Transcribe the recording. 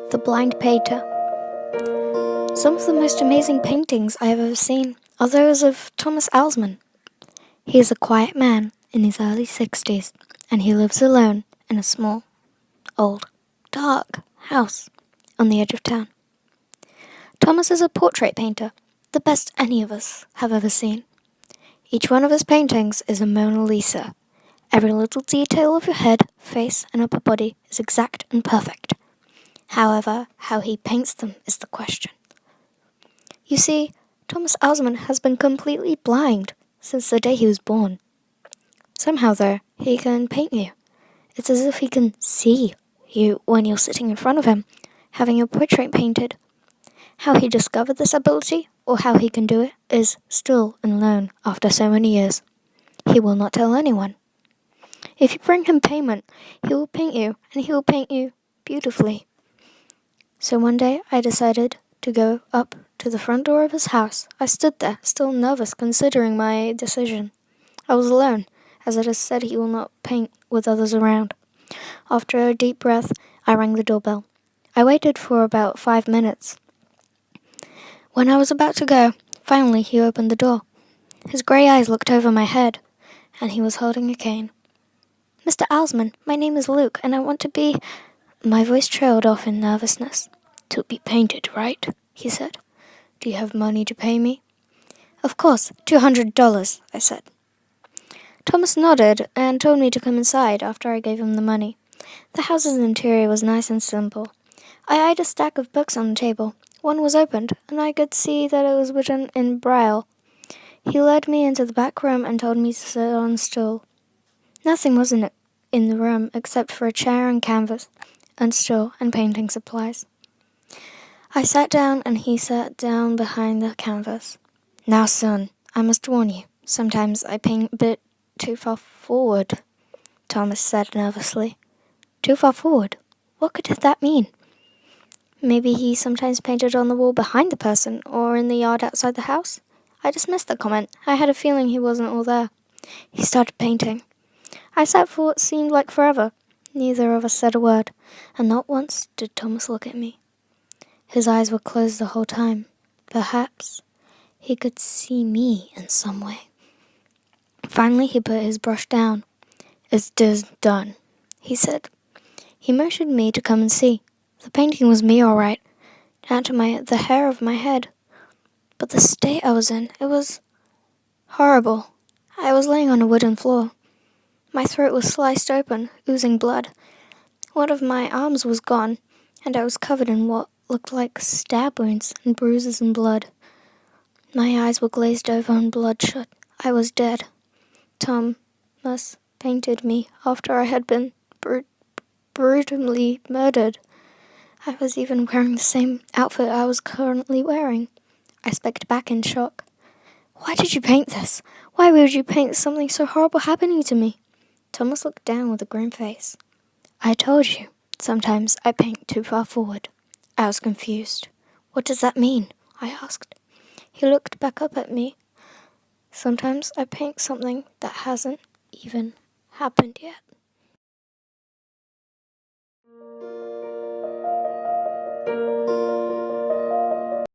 The Blind Painter. Some of the most amazing paintings I have ever seen are those of Thomas Alsman. He is a quiet man in his early 60s, and he lives alone in a small, old, dark house on the edge of town. Thomas is a portrait painter, the best any of us have ever seen. Each one of his paintings is a Mona Lisa. Every little detail of your head, face, and upper body is exact and perfect. However, how he paints them is the question. You see, Thomas Alsman has been completely blind since the day he was born. Somehow, though, he can paint you. It's as if he can see you when you're sitting in front of him, having your portrait painted. How he discovered this ability, or how he can do it, is still unknown after so many years. He will not tell anyone. If you bring him payment, he will paint you, and he will paint you beautifully. So one day I decided to go up to the front door of his house. I stood there, still nervous, considering my decision. I was alone, as it is said he will not paint with others around. After a deep breath, I rang the doorbell. I waited for about 5 minutes. When I was about to go, finally he opened the door. His grey eyes looked over my head, and he was holding a cane. "Mr. Alsman, my name is Luke, and I want to be—" My voice trailed off in nervousness. "To be painted, right?" he said. "Do you have money to pay me?" "Of course, $200, I said. Thomas nodded and told me to come inside after I gave him the money. The house's interior was nice and simple. I eyed a stack of books on the table. One was opened, and I could see that it was written in Braille. He led me into the back room and told me to sit on a stool. Nothing was in the room except for a chair and canvas, and stool and painting supplies. I sat down, and he sat down behind the canvas. "Now, son, I must warn you, sometimes I paint a bit too far forward," Thomas said nervously. "Too far forward? What could that mean?" Maybe he sometimes painted on the wall behind the person, or in the yard outside the house? I dismissed the comment. I had a feeling he wasn't all there. He started painting. I sat for what seemed like forever. Neither of us said a word, and not once did Thomas look at me. His eyes were closed the whole time. Perhaps he could see me in some way. Finally, he put his brush down. "It's done," he said. He motioned me to come and see. The painting was me all right, down to the hair of my head. But the state I was in, it was horrible. I was laying on a wooden floor. My throat was sliced open, oozing blood. One of my arms was gone, and I was covered in what looked like stab wounds and bruises and blood. My eyes were glazed over and bloodshot. I was dead. Thomas painted me after I had been brutally murdered. I was even wearing the same outfit I was currently wearing. I stepped back in shock. "Why did you paint this? Why would you paint something so horrible happening to me?" Thomas looked down with a grim face. "I told you, sometimes I paint too far forward." I was confused. "What does that mean?" I asked. He looked back up at me. "Sometimes I paint something that hasn't even happened yet."